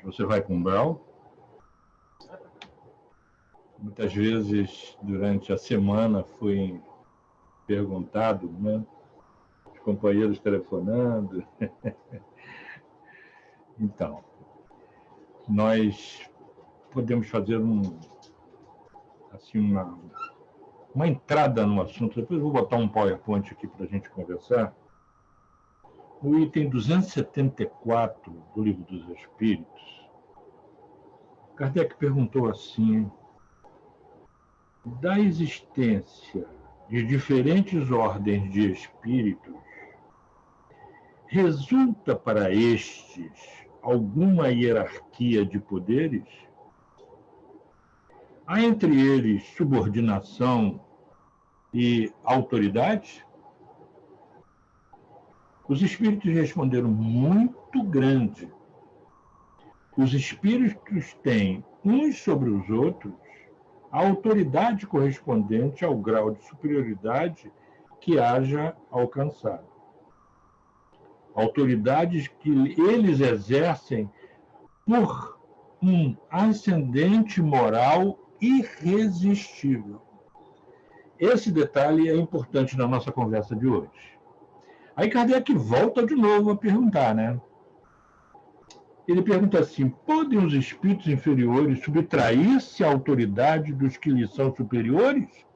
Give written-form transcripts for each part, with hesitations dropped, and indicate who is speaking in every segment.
Speaker 1: Você vai para o umbral? Muitas vezes, durante a semana, fui perguntado, né? Os companheiros telefonando. Então, nós podemos fazer uma entrada no assunto. Depois eu vou botar um PowerPoint aqui para a gente conversar. O item 274 do Livro dos Espíritos, Kardec perguntou assim: da existência de diferentes ordens de espíritos, resulta para estes alguma hierarquia de poderes? Há entre eles subordinação e autoridade? Os espíritos responderam: muito grande. Os espíritos têm, uns sobre os outros, a autoridade correspondente ao grau de superioridade que haja alcançado. Autoridades que eles exercem por um ascendente moral irresistível. Esse detalhe é importante na nossa conversa de hoje. Aí Kardec volta de novo a perguntar, né? Ele pergunta assim: podem os espíritos inferiores subtrair-se à autoridade dos que lhes são superiores?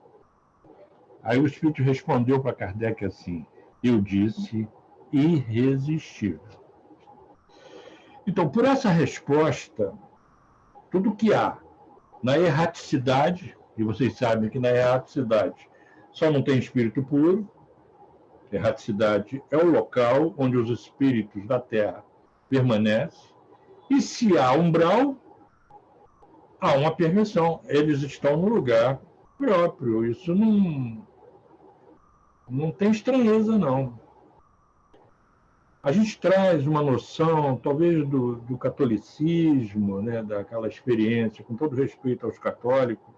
Speaker 1: Aí o espírito respondeu para Kardec assim: eu disse irresistível. Então, por essa resposta, tudo que há na erraticidade, e vocês sabem que na erraticidade só não tem espírito puro, erraticidade é o local onde os espíritos da Terra permanecem, e se há umbral, há uma permissão. Eles estão no lugar próprio. Isso não tem estranheza, não. A gente traz uma noção, talvez, do catolicismo, né, daquela experiência, com todo respeito aos católicos,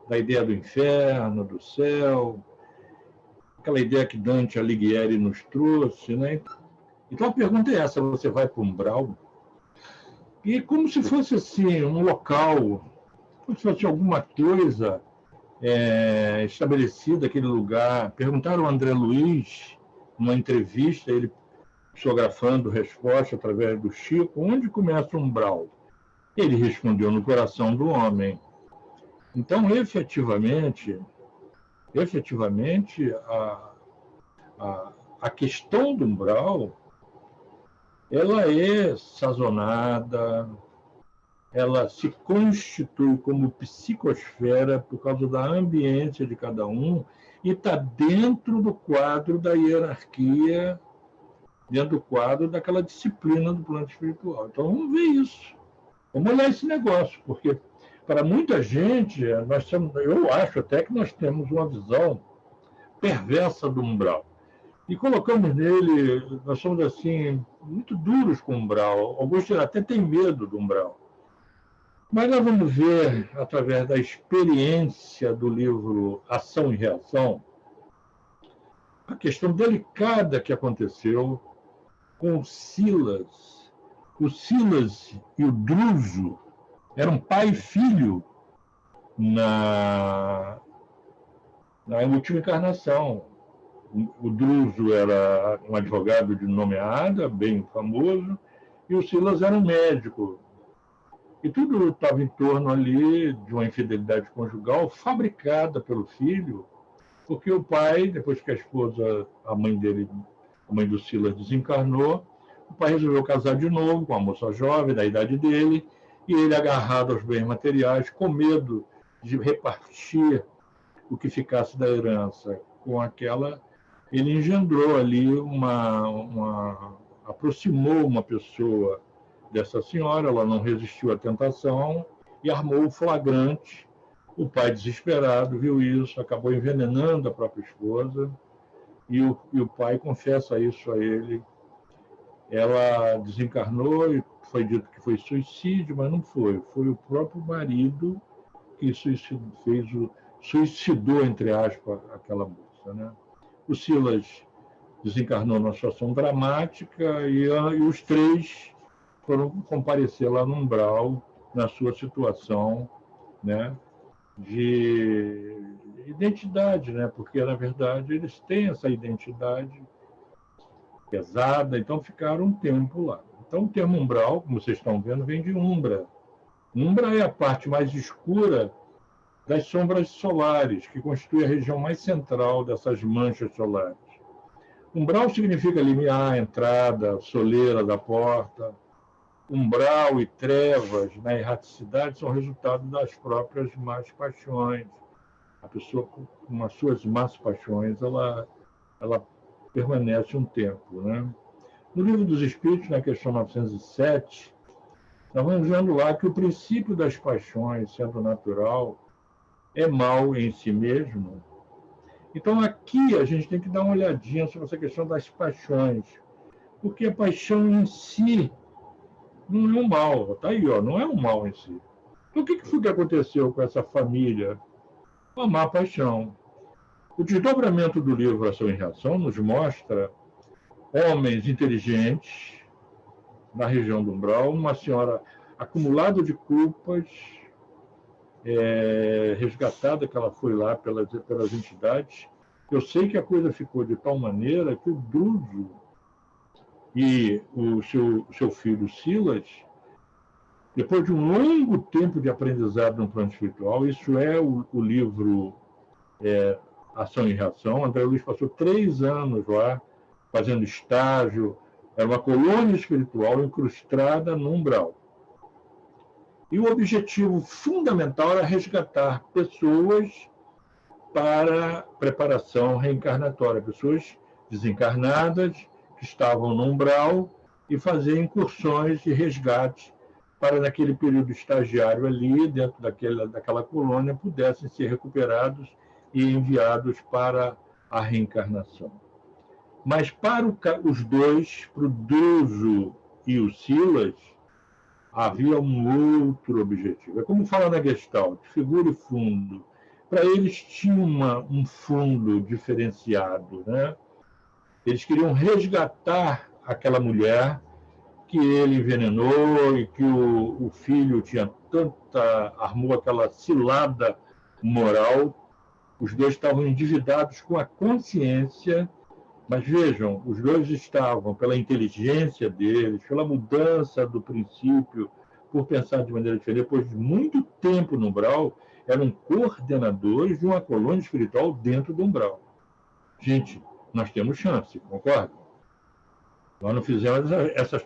Speaker 1: da ideia do inferno, do céu, aquela ideia que Dante Alighieri nos trouxe, né? Então a pergunta é essa: você vai para o umbral? E como se fosse assim, um local, como se fosse alguma coisa estabelecida, aquele lugar. Perguntaram ao André Luiz, numa entrevista, ele psicografando resposta através do Chico, onde começa o umbral? Ele respondeu: no coração do homem. Então, efetivamente a questão do umbral, ela é sazonada, ela se constitui como psicosfera por causa da ambiência de cada um e está dentro do quadro da hierarquia, dentro do quadro daquela disciplina do plano espiritual. Então, vamos ver isso. Vamos olhar esse negócio, porque para muita gente, eu acho até que nós temos uma visão perversa do umbral. E colocamos nele, nós somos assim, muito duros com o umbral. Alguns até têm medo do umbral. Mas nós vamos ver, através da experiência do livro Ação e Reação, a questão delicada que aconteceu com o Silas. O Silas e o Druso eram pai e filho na última encarnação. O Druso era um advogado de nome Ada, bem famoso, e o Silas era um médico. E tudo estava em torno ali de uma infidelidade conjugal fabricada pelo filho, porque o pai, depois que a esposa, a mãe do Silas, desencarnou, o pai resolveu casar de novo com uma moça jovem, da idade dele, e ele, agarrado aos bens materiais, com medo de repartir o que ficasse da herança com aquela, ele engendrou ali aproximou uma pessoa dessa senhora, ela não resistiu à tentação e armou o flagrante. O pai, desesperado, viu isso, acabou envenenando a própria esposa, e o pai confessa isso a ele. Ela desencarnou e foi dito que foi suicídio, mas não foi. Foi o próprio marido que suicidou, entre aspas, aquela moça, né? O Silas desencarnou numa situação dramática e os três foram comparecer lá no umbral, na sua situação, né, de identidade, né, porque, na verdade, eles têm essa identidade pesada, então ficaram um tempo lá. Então, o termo umbral, como vocês estão vendo, vem de umbra. Umbra é a parte mais escura das sombras solares, que constitui a região mais central dessas manchas solares. Umbral significa limiar, entrada, soleira da porta. Umbral e trevas na erraticidade são resultado das próprias más paixões. A pessoa com as suas más paixões, ela permanece um tempo, né? No Livro dos Espíritos, na questão 907, nós vamos vendo lá que o princípio das paixões, sendo natural, é mal em si mesmo. Então, aqui a gente tem que dar uma olhadinha sobre essa questão das paixões, porque a paixão em si não é um mal, está aí, ó, não é um mal em si. Então, o que foi que aconteceu com essa família? Uma má paixão. O desdobramento do livro Ação e Reação nos mostra homens inteligentes na região do umbral, uma senhora acumulada de culpas, resgatada que ela foi lá pelas entidades. Eu sei que a coisa ficou de tal maneira que o Druso e o seu filho Silas, depois de um longo tempo de aprendizado no plano espiritual, isso é o livro Ação e Reação. André Luiz passou 3 anos lá, fazendo estágio, era uma colônia espiritual incrustada no umbral. E o objetivo fundamental era resgatar pessoas para preparação reencarnatória, pessoas desencarnadas que estavam no umbral e fazer incursões de resgate para, naquele período estagiário ali, dentro daquela colônia, pudessem ser recuperados e enviados para a reencarnação. Mas para os dois, para o Druso e o Silas, havia um outro objetivo. É como fala na Gestalt, figura e fundo. Para eles tinha um fundo diferenciado, né? Eles queriam resgatar aquela mulher que ele envenenou e que o filho tinha armou aquela cilada moral. Os dois estavam endividados com a consciência, mas vejam, os dois estavam, pela inteligência deles, pela mudança do princípio, por pensar de maneira diferente, depois de muito tempo no umbral, eram coordenadores de uma colônia espiritual dentro do umbral. Gente, nós temos chance, concorda? Nós não fizemos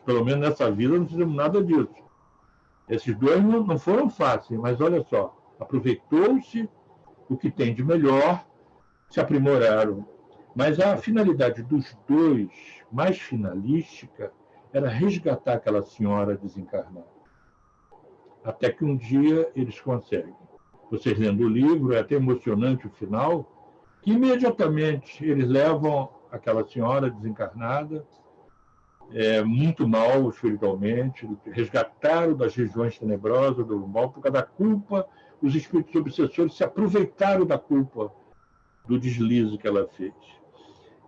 Speaker 1: pelo menos nessa vida, não fizemos nada disso. Esses dois não foram fáceis, mas olha só, aproveitou-se o que tem de melhor, se aprimoraram. Mas a finalidade dos dois, mais finalística, era resgatar aquela senhora desencarnada. Até que um dia eles conseguem. Vocês lendo o livro, é até emocionante o final, que imediatamente eles levam aquela senhora desencarnada, muito mal espiritualmente, resgataram das regiões tenebrosas do mal, por causa da culpa, os espíritos obsessores se aproveitaram da culpa, do deslize que ela fez.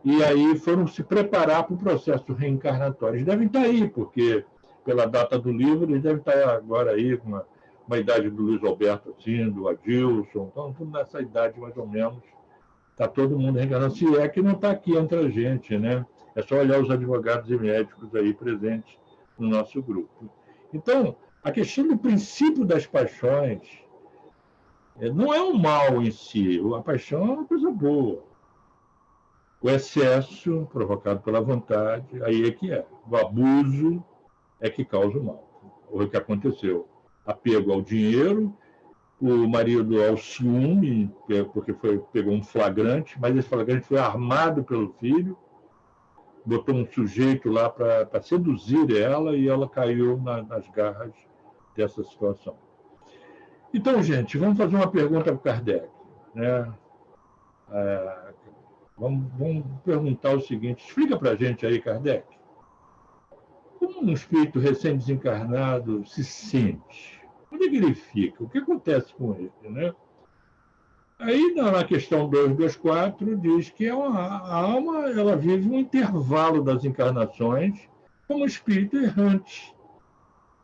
Speaker 1: E aí foram se preparar para o processo reencarnatório. Eles devem estar aí, porque pela data do livro, eles devem estar agora aí com uma idade do Luiz Alberto, assim, do Adilson, então tudo nessa idade mais ou menos. Está todo mundo reencarnando, se é que não está aqui entre a gente, né? É só olhar os advogados e médicos aí presentes no nosso grupo. Então, a questão do princípio das paixões não é um mal em si, a paixão é uma coisa boa. O excesso, provocado pela vontade, aí é que é. O abuso é que causa o mal. O que aconteceu? Apego ao dinheiro, o marido ao ciúme, porque pegou um flagrante, mas esse flagrante foi armado pelo filho, botou um sujeito lá para seduzir ela e ela caiu nas garras dessa situação. Então, gente, vamos fazer uma pergunta para o Kardec, né? Vamos perguntar o seguinte, explica para a gente aí, Kardec, como um espírito recém-desencarnado se sente? Onde é que ele fica? O que acontece com ele, né? Aí, na questão 224, diz que a alma ela vive um intervalo das encarnações como espírito errante,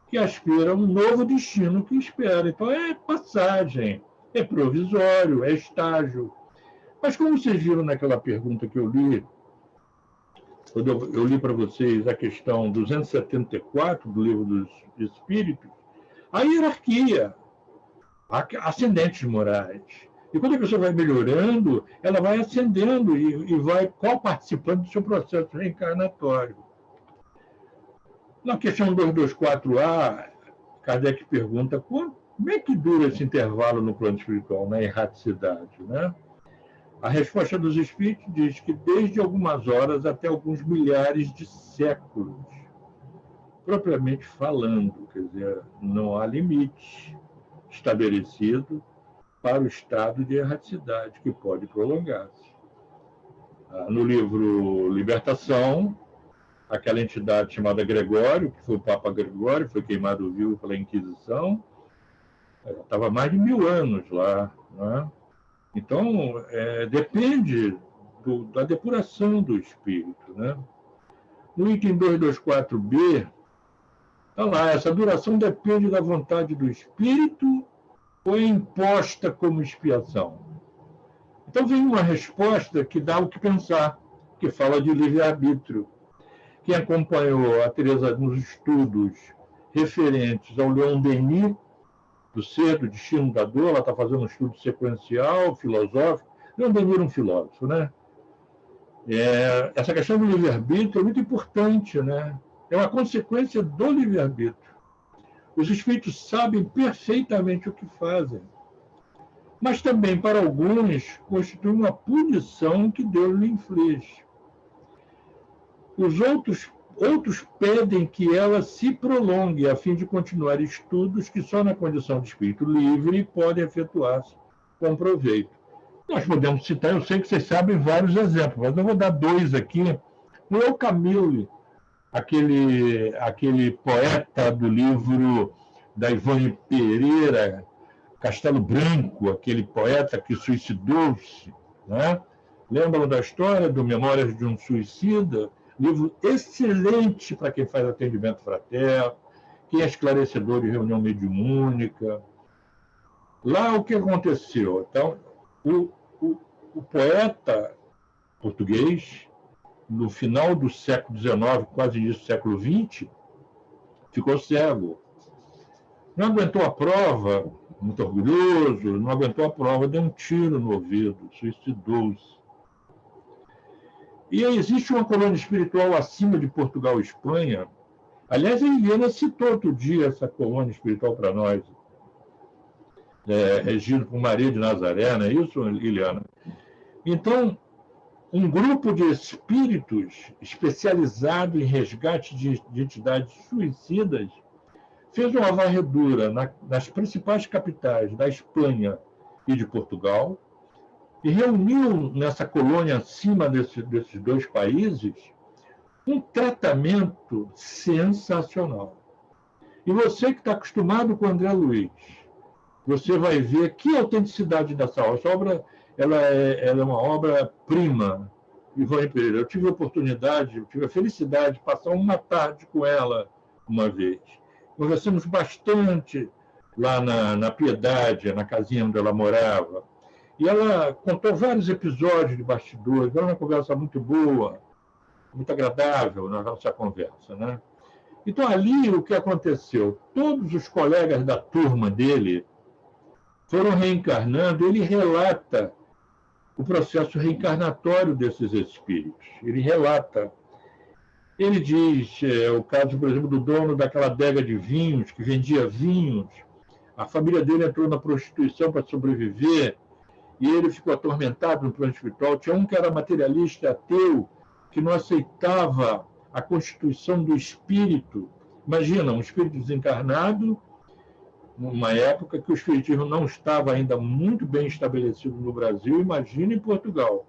Speaker 1: que aspira a um novo destino que espera. Então, é passagem, é provisório, é estágio. Mas como vocês viram naquela pergunta que eu li, quando eu li para vocês a questão 274 do Livro dos Espíritos, a hierarquia, ascendentes morais. E quando a pessoa vai melhorando, ela vai ascendendo e vai co-participando do seu processo reencarnatório. Na questão 224A, Kardec pergunta como é que dura esse intervalo no plano espiritual, na erraticidade, né? A resposta dos espíritos diz que desde algumas horas até alguns milhares de séculos, propriamente falando, quer dizer, não há limite estabelecido para o estado de erraticidade, que pode prolongar-se. No livro Libertação, aquela entidade chamada Gregório, que foi o Papa Gregório, foi queimado vivo pela Inquisição, estava mais de 1000 anos lá, né? Então, depende da depuração do espírito, né? No item 224B, está lá, essa duração depende da vontade do espírito ou é imposta como expiação? Então, vem uma resposta que dá o que pensar, que fala de livre-arbítrio. Quem acompanhou a Teresa nos estudos referentes ao Leon Denis, do ser, do destino da dor, ela está fazendo um estudo sequencial, filosófico. Leon Denis era um filósofo, né? Essa questão do livre-arbítrio é muito importante, né? É uma consequência do livre-arbítrio. Os espíritos sabem perfeitamente o que fazem. Mas também, para alguns, constitui uma punição que Deus lhe inflige. Os outros pedem que ela se prolongue, a fim de continuar estudos que só na condição de espírito livre podem efetuar-se com proveito. Nós podemos citar, eu sei que vocês sabem vários exemplos, mas eu vou dar 2 aqui. Um é o Camille, aquele poeta do livro da Ivone Pereira, Castelo Branco, aquele poeta que suicidou-se, né? Lembram da história do Memórias de um Suicida? Livro excelente para quem faz atendimento fraterno, quem é esclarecedor de reunião mediúnica. Lá o que aconteceu? Então, o poeta português, no final do século XIX, quase início do século XX, ficou cego. Não aguentou a prova, muito orgulhoso, não aguentou a prova, deu um tiro no ouvido, suicidou-se. E existe uma colônia espiritual acima de Portugal e Espanha. Aliás, a Eliana citou outro dia essa colônia espiritual para nós, regido por Maria de Nazaré, não é isso, Eliana? Então, um grupo de espíritos especializado em resgate de entidades suicidas fez uma varredura nas principais capitais da Espanha e de Portugal e reuniu nessa colônia acima desses 2 países um tratamento sensacional. E você que está acostumado com o André Luiz, você vai ver que autenticidade dessa obra. Essa obra ela é uma obra-prima. Ivone Pereira, eu tive a felicidade de passar uma tarde com ela uma vez. Conversamos bastante lá na Piedade, na casinha onde ela morava. E ela contou vários episódios de bastidores. Era uma conversa muito boa, muito agradável na nossa conversa, né? Então, ali, o que aconteceu? Todos os colegas da turma dele foram reencarnando. Ele relata o processo reencarnatório desses espíritos. Ele relata. Ele diz, o caso, por exemplo, do dono daquela adega de vinhos, que vendia vinhos. A família dele entrou na prostituição para sobreviver e ele ficou atormentado no plano espiritual. Tinha um que era materialista, ateu, que não aceitava a constituição do espírito. Imagina, um espírito desencarnado, numa época que o espiritismo não estava ainda muito bem estabelecido no Brasil, imagina em Portugal.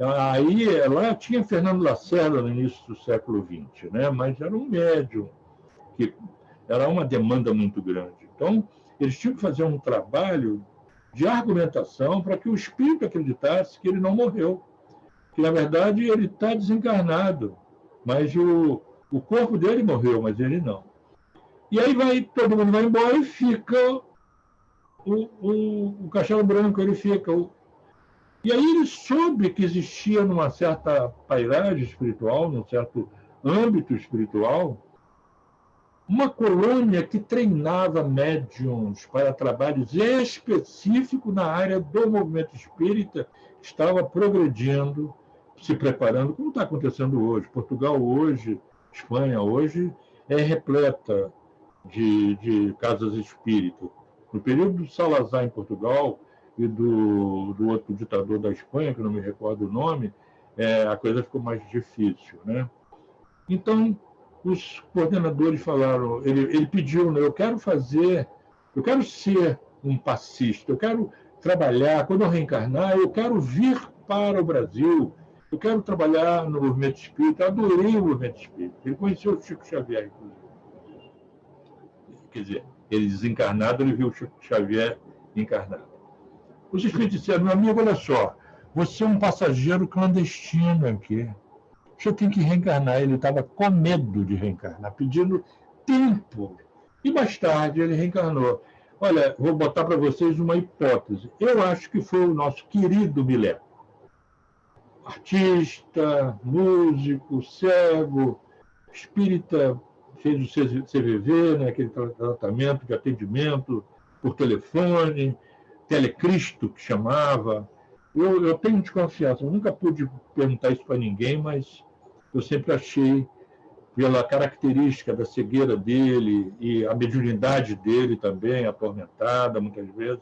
Speaker 1: Aí, lá tinha Fernando Lacerda no início do século XX, né? Mas era um médium, que era uma demanda muito grande. Então, eles tinham que fazer um trabalho de argumentação para que o espírito acreditasse que ele não morreu, que, na verdade, ele está desencarnado, mas o corpo dele morreu, mas ele não. E aí todo mundo vai embora e fica o Castelo Branco, ele fica. E aí ele soube que existia numa certa pairagem espiritual, num certo âmbito espiritual, uma colônia que treinava médiums para trabalhos específicos na área do movimento espírita, estava progredindo, se preparando, como está acontecendo hoje. Portugal hoje, Espanha hoje, é repleta de casas espíritas. No período do Salazar em Portugal e do outro ditador da Espanha, que não me recordo o nome, a coisa ficou mais difícil, né? Então, os coordenadores falaram, ele pediu, né, eu quero ser um passista, eu quero trabalhar, quando eu reencarnar, eu quero vir para o Brasil, eu quero trabalhar no movimento espírita, eu adorei o movimento espírita. Ele conheceu o Chico Xavier, inclusive. Quer dizer, ele desencarnado, ele viu o Chico Xavier encarnado. Os espíritos disseram, meu amigo, olha só, você é um passageiro clandestino aqui. Você tem que reencarnar. Ele estava com medo de reencarnar, pedindo tempo. E mais tarde ele reencarnou. Olha, vou botar para vocês uma hipótese. Eu acho que foi o nosso querido Mileco. Artista, músico, cego, espírita, fez o CVV, né, aquele tratamento de atendimento por telefone, telecristo, que chamava. Eu tenho desconfiança, eu nunca pude perguntar isso para ninguém, mas eu sempre achei, pela característica da cegueira dele e a mediunidade dele também, atormentada muitas vezes,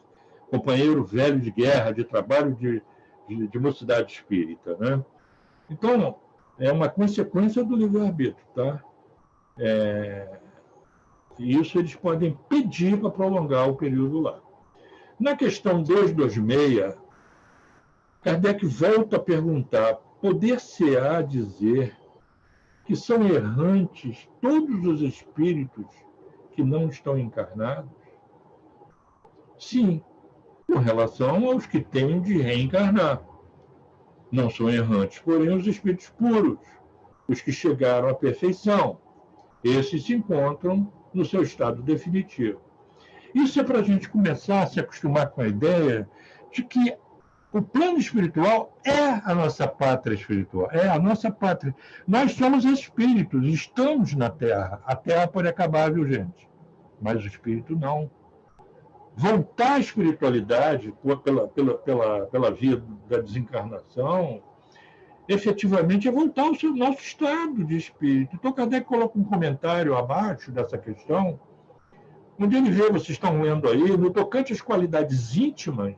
Speaker 1: companheiro velho de guerra, de trabalho de mocidade espírita, né? Então, é uma consequência do livre-arbítrio, tá? E isso eles podem pedir para prolongar o período lá. Na questão 226, Kardec volta a perguntar, poder-se-á dizer que são errantes todos os espíritos que não estão encarnados? Sim, com relação aos que têm de reencarnar. Não são errantes, porém, os espíritos puros, os que chegaram à perfeição. Esses se encontram no seu estado definitivo. Isso é para a gente começar a se acostumar com a ideia de que o plano espiritual é a nossa pátria espiritual, é a nossa pátria. Nós somos espíritos, estamos na Terra. A Terra pode acabar, viu, gente? Mas o espírito não. Voltar à espiritualidade pela via da desencarnação, efetivamente é voltar ao nosso estado de espírito. Então, Kardec coloca um comentário abaixo dessa questão, onde ele vê, vocês estão lendo aí, no tocante às qualidades íntimas,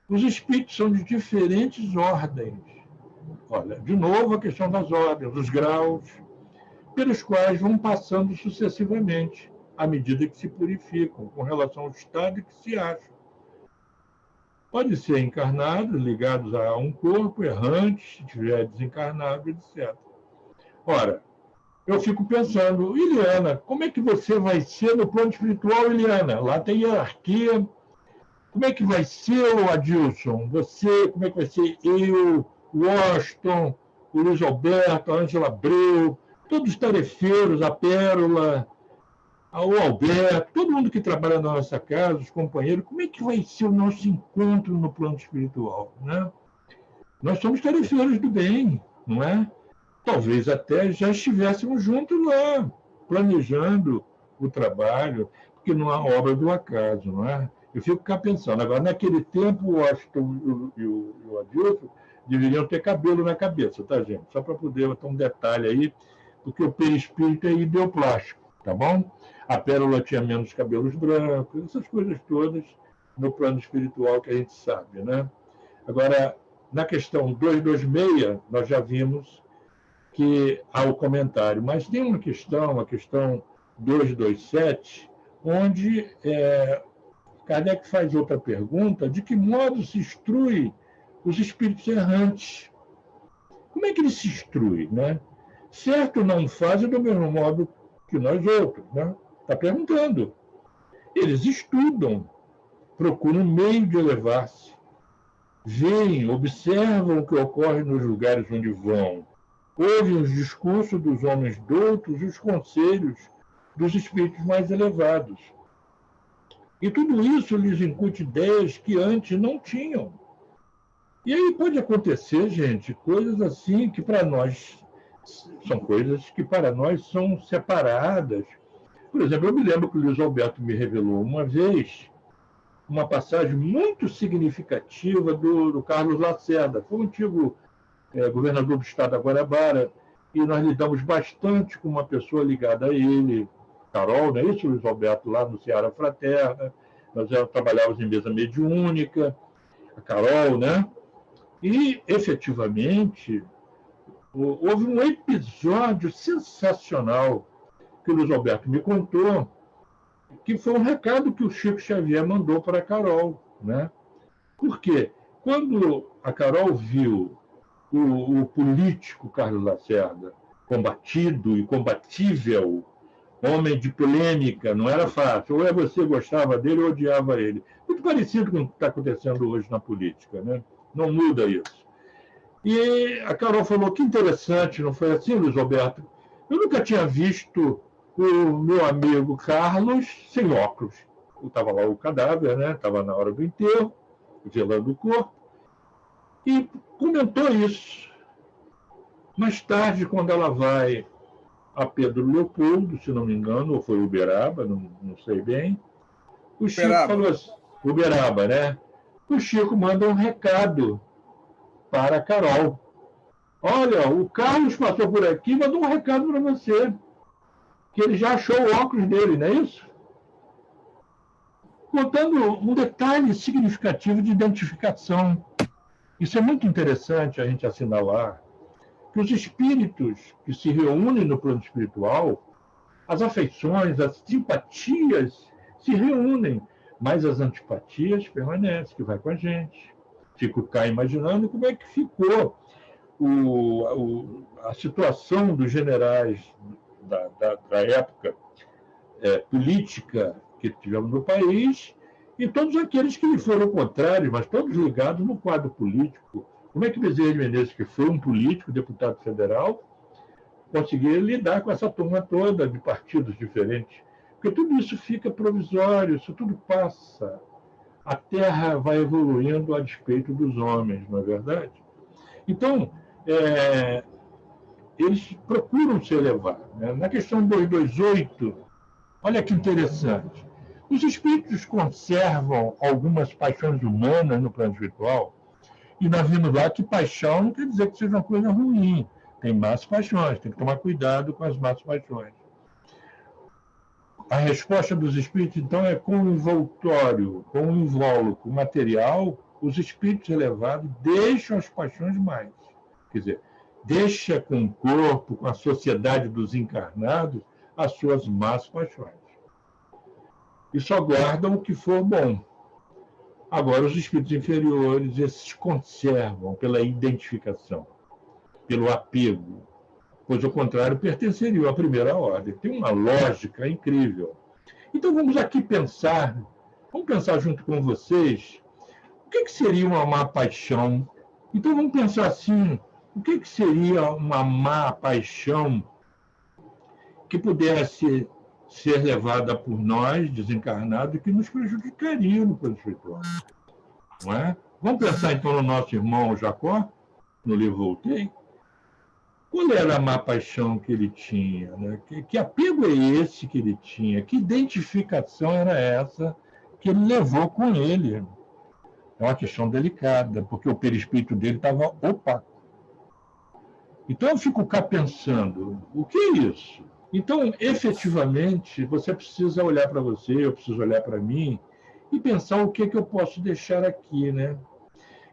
Speaker 1: os espíritos são de diferentes ordens. Olha, de novo a questão das ordens, dos graus, pelos quais vão passando sucessivamente, à medida que se purificam, com relação ao estado em que se acham. Podem ser encarnados, ligados a um corpo, errantes, se tiver desencarnado, etc. Ora, eu fico pensando, Iliana, como é que você vai ser no plano espiritual, Iliana? Lá tem hierarquia. Como é que vai ser, o Adilson? Você, como é que vai ser eu, o Washington, o Luiz Alberto, a Ângela Abreu, todos os tarefeiros, a Pérola, o Alberto, todo mundo que trabalha na nossa casa, os companheiros, como é que vai ser o nosso encontro no plano espiritual, né? Nós somos tarefeiros do bem, não é? Talvez até já estivéssemos juntos lá, planejando o trabalho, porque não há obra do acaso, não é? Eu fico cá pensando, agora, naquele tempo, o Washington e o Adilson deveriam ter cabelo na cabeça, tá, gente? Só para poder botar um detalhe aí, porque o perispírito é ideoplástico, tá bom? A Pérola tinha menos cabelos brancos, essas coisas todas no plano espiritual que a gente sabe, né? Agora, na questão 226, nós já vimos que há o comentário, mas tem uma questão, a questão 227, onde Kardec faz outra pergunta, de que modo se instrui os espíritos errantes? Como é que eles se instruem, né? Certo, não fazem do mesmo modo que nós outros, né? Está perguntando. Eles estudam, procuram um meio de elevar-se, veem, observam o que ocorre nos lugares onde vão, ouvem os discursos dos homens doutos e os conselhos dos espíritos mais elevados. E tudo isso lhes incute ideias que antes não tinham. E aí pode acontecer, gente, coisas assim que para nós são coisas que para nós são separadas. Por exemplo, eu me lembro que o Luiz Alberto me revelou uma vez uma passagem muito significativa do Carlos Lacerda. Foi um antigo governador do estado da Guanabara, e nós lidamos bastante com uma pessoa ligada a ele, Carol, não é isso, Luiz Alberto, lá no Ceará Fraterna. Nós trabalhávamos em mesa mediúnica, a Carol, né? E, efetivamente, houve um episódio sensacional que o Luiz Alberto me contou, que foi um recado que o Chico Xavier mandou para a Carol, né? Por quê? Quando a Carol viu o político Carlos Lacerda combatido e combatível, homem de polêmica, não era fácil. Ou você gostava dele ou odiava ele. Muito parecido com o que está acontecendo hoje na política, né? Não muda isso. E a Carol falou, que interessante, não foi assim, Luiz Alberto? Eu nunca tinha visto o meu amigo Carlos sem óculos. Estava lá o cadáver, né? Estava na hora do enterro, velando o corpo, e comentou isso. Mais tarde, quando ela vai a Pedro Leopoldo, se não me engano, ou foi Uberaba, não sei bem, o Chico falou assim, Uberaba, né? O Chico manda um recado para a Carol. Olha, o Carlos passou por aqui e mandou um recado para você, que ele já achou o óculos dele, não é isso? Contando um detalhe significativo de identificação. Isso é muito interessante a gente assinalar, que os espíritos que se reúnem no plano espiritual, as afeições, as simpatias se reúnem, mas as antipatias permanecem, que vai com a gente. Fico cá imaginando como é que ficou a situação dos generais da época política que tivemos no país, e todos aqueles que lhe foram contrários, mas todos ligados no quadro político. Como é que Bezerra de Menezes, que foi um político, deputado federal, conseguia lidar com essa turma toda de partidos diferentes? Porque tudo isso fica provisório, isso tudo passa. A Terra vai evoluindo a despeito dos homens, não é verdade? Então, eles procuram se elevar, né? Na questão 228, olha que interessante. Os espíritos conservam algumas paixões humanas no plano espiritual, e nós vimos lá que paixão não quer dizer que seja uma coisa ruim. Tem más paixões, tem que tomar cuidado com as más paixões. A resposta dos espíritos, então, é com o envoltório, com o invólucro material, os espíritos elevados deixam as paixões mais. Quer dizer, deixa com o corpo, com a sociedade dos encarnados, as suas más paixões. E só guardam o que for bom. Agora, os espíritos inferiores, esses conservam pela identificação, pelo apego, pois, ao contrário, pertenceriam à primeira ordem. Tem uma lógica incrível. Então, vamos aqui pensar junto com vocês, o que seria uma má paixão? Então, vamos pensar assim, o que seria uma má paixão que pudesse ser levada por nós, desencarnados, e que nos prejudicaria no plano espiritual? Não é? Vamos pensar, então, no nosso irmão Jacó, no livro Voltei. Qual era a má paixão que ele tinha? Né? Que apego é esse que ele tinha? Que identificação era essa que ele levou com ele? É uma questão delicada, porque o perispírito dele estava opaco. Então, eu fico cá pensando, o que é isso? Então, efetivamente, você precisa olhar para você, eu preciso olhar para mim, e pensar o que eu posso deixar aqui, né?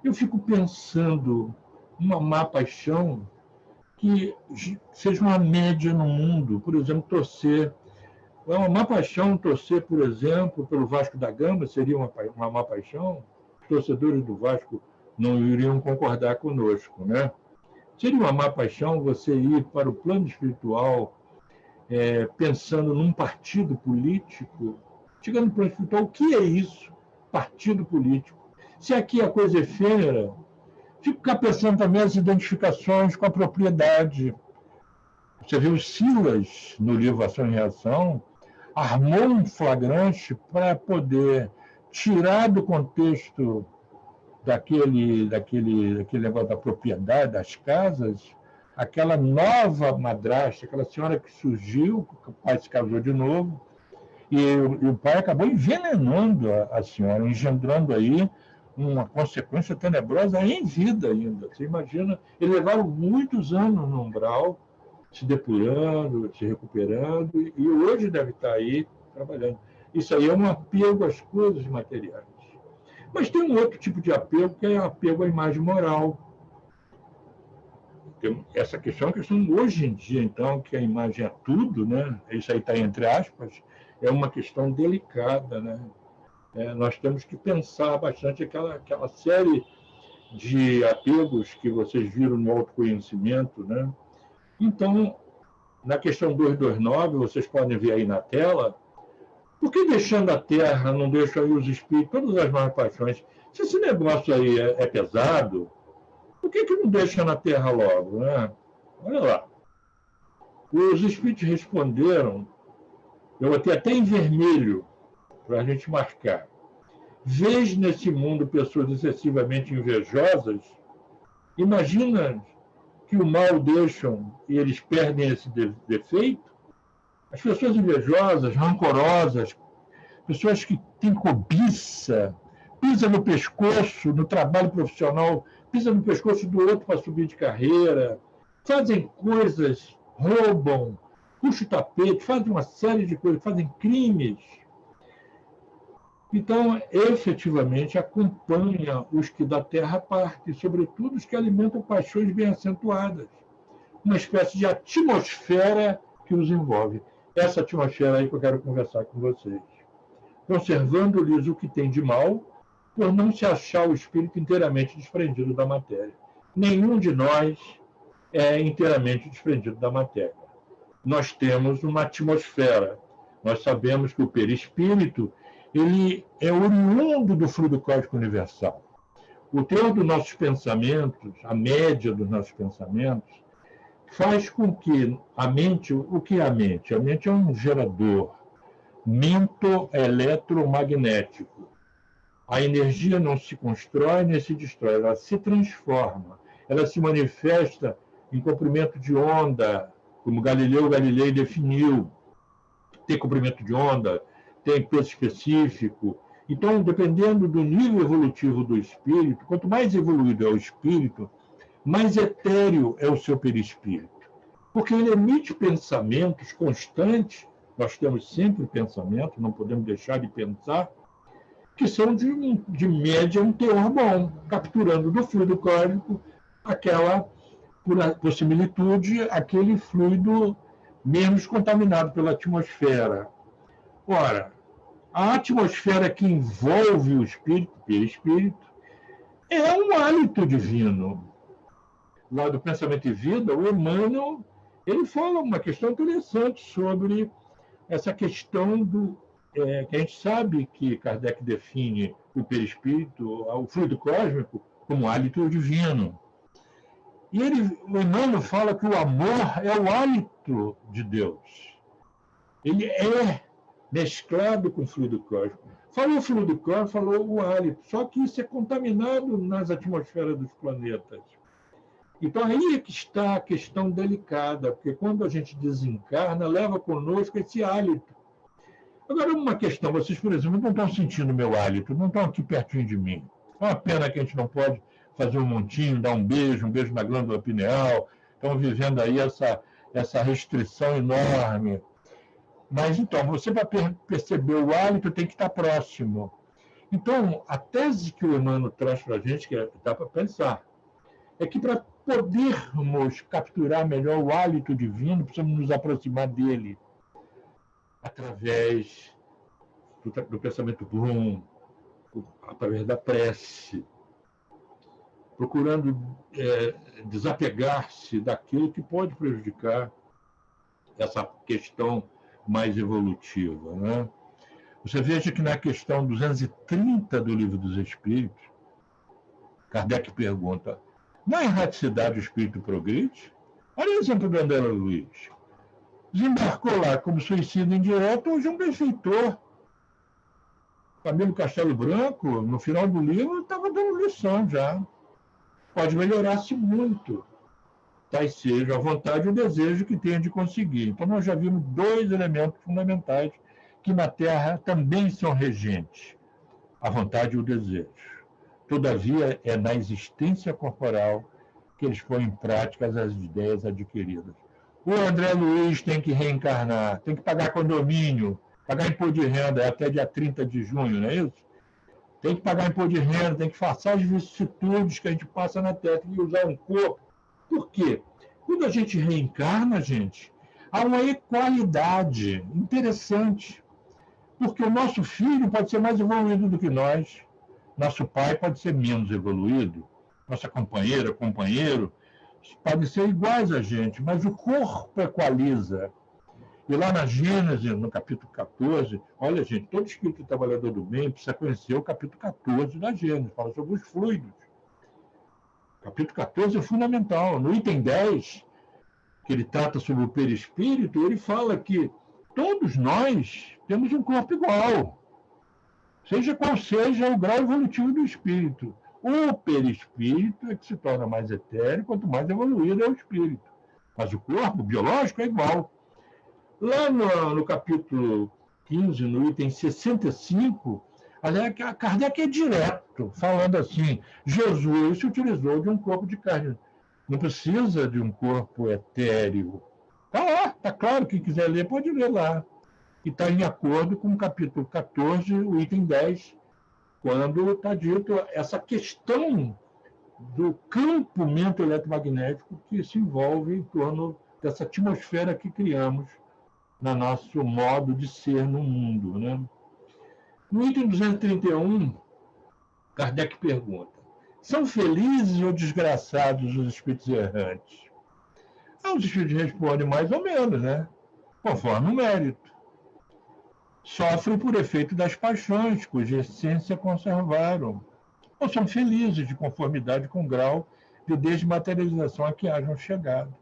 Speaker 1: Eu fico pensando uma má paixão que seja uma média no mundo, por exemplo, torcer. É uma má paixão torcer, por exemplo, pelo Vasco da Gama, seria uma má paixão? Os torcedores do Vasco não iriam concordar conosco, né? Seria uma má paixão você ir para o plano espiritual pensando num partido político? Chegando no plano espiritual, o que é isso? Partido político. Se aqui a coisa é efêmera, fico cá pensando também as identificações com a propriedade. Você vê os Silas, no livro Ação e Reação, armou um flagrante para poder tirar do contexto daquele negócio da propriedade, das casas, aquela nova madrasta, aquela senhora que surgiu, porque o pai se casou de novo, e o pai acabou envenenando a senhora, engendrando aí uma consequência tenebrosa em vida ainda. Você imagina, eles levaram muitos anos no umbral, se depurando, se recuperando, e hoje deve estar aí trabalhando. Isso aí é um apego às coisas materiais. Mas tem um outro tipo de apego, que é o apego à imagem moral. Essa questão é uma questão hoje em dia, então, que a imagem é tudo, né? Isso aí está entre aspas, é uma questão delicada, né? Nós temos que pensar bastante aquela série de apegos que vocês viram no autoconhecimento, né? Então, na questão 229, vocês podem ver aí na tela, por que deixando a terra não deixa aí os espíritos, todas as más paixões? Se esse negócio aí é pesado, por que não deixa na terra logo, né? Olha lá. Os espíritos responderam, eu botei até em vermelho, para a gente marcar. Vês nesse mundo pessoas excessivamente invejosas? Imagina que o mal deixam e eles perdem esse defeito? As pessoas invejosas, rancorosas, pessoas que têm cobiça, pisa no pescoço, no trabalho profissional, pisa no pescoço do outro para subir de carreira, fazem coisas, roubam, puxam o tapete, fazem uma série de coisas, fazem crimes. Então, efetivamente, acompanha os que da terra partem, sobretudo os que alimentam paixões bem acentuadas. Uma espécie de atmosfera que os envolve. Essa atmosfera aí que eu quero conversar com vocês. Conservando-lhes o que tem de mal, por não se achar o espírito inteiramente desprendido da matéria. Nenhum de nós é inteiramente desprendido da matéria. Nós temos uma atmosfera. Nós sabemos que o perispírito ele é oriundo do fluido cósmico universal. O teor dos nossos pensamentos, a média dos nossos pensamentos, faz com que a mente... O que é a mente? A mente é um gerador mento-eletromagnético. A energia não se constrói nem se destrói, ela se transforma. Ela se manifesta em comprimento de onda, como Galileu Galilei definiu. Tem comprimento de onda, tem peso específico. Então, dependendo do nível evolutivo do espírito, quanto mais evoluído é o espírito, mais etéreo é o seu perispírito. Porque ele emite pensamentos constantes, nós temos sempre pensamento, não podemos deixar de pensar, que são de média um teor bom, capturando do fluido cósmico aquela, por similitude, aquele fluido menos contaminado pela atmosfera. Ora, a atmosfera que envolve o espírito, perispírito, é um hálito divino. Lá do Pensamento e Vida, o Emmanuel, ele fala uma questão interessante sobre essa questão do... que a gente sabe que Kardec define o perispírito, o fluido cósmico, como hálito divino. E o Emmanuel fala que o amor é o hálito de Deus. Ele é mesclado com o fluido cósmico. Falou o fluido cósmico, falou o hálito, só que isso é contaminado nas atmosferas dos planetas. Então, aí é que está a questão delicada, porque quando a gente desencarna, leva conosco esse hálito. Agora, uma questão, vocês, por exemplo, não estão sentindo o meu hálito, não estão aqui pertinho de mim. É uma pena que a gente não pode fazer um montinho, dar um beijo na glândula pineal, estão vivendo aí essa restrição enorme. Mas, então, você para perceber o hálito tem que estar próximo. Então, a tese que o Emmanuel traz para a gente, que dá para pensar, é que para podermos capturar melhor o hálito divino, precisamos nos aproximar dele através do pensamento bom, através da prece, procurando desapegar-se daquilo que pode prejudicar essa questão mais evolutiva, né? Você veja que na questão 230 do Livro dos Espíritos, Kardec pergunta: na erraticidade o espírito progride? Olha o exemplo do André Luiz. Desembarcou lá como suicida indireto, hoje é um benfeitor. Camilo Castelo Branco, no final do livro, estava dando lição já. Pode melhorar-se muito. Tais seja a vontade e o desejo que tenha de conseguir. Então, nós já vimos dois elementos fundamentais que na Terra também são regentes: a vontade e o desejo. Todavia, é na existência corporal que eles põem em prática as ideias adquiridas. O André Luiz tem que reencarnar, tem que pagar condomínio, pagar imposto de renda até dia 30 de junho, não é isso? Tem que pagar imposto de renda, tem que passar as vicissitudes que a gente passa na Terra, tem que usar um corpo. Por quê? Quando a gente reencarna, gente, há uma equalidade interessante. Porque o nosso filho pode ser mais evoluído do que nós, nosso pai pode ser menos evoluído, nossa companheira, companheiro, podem ser iguais a gente, mas o corpo equaliza. E lá na Gênesis, no capítulo 14, olha, gente, todo espírito trabalhador do bem precisa conhecer o capítulo 14 da Gênesis, fala sobre os fluidos. O capítulo 14 é fundamental. No item 10, que ele trata sobre o perispírito, ele fala que todos nós temos um corpo igual, seja qual seja o grau evolutivo do espírito. O perispírito é que se torna mais etéreo quanto mais evoluído é o espírito. Mas o corpo biológico é igual. Lá no capítulo 15, no item 65, a Kardec é direto, falando assim: Jesus se utilizou de um corpo de carne. Não precisa de um corpo etéreo. Está lá, está claro, quem quiser ler pode ler lá. E está em acordo com o capítulo 14, o item 10, quando está dito essa questão do campo eletromagnético que se envolve em torno dessa atmosfera que criamos no nosso modo de ser no mundo, né? No item 231, Kardec pergunta: são felizes ou desgraçados os espíritos errantes? Os espíritos respondem mais ou menos, né? Conforme o mérito. Sofrem por efeito das paixões, cuja essência conservaram, ou são felizes de conformidade com o grau de desmaterialização a que hajam chegado.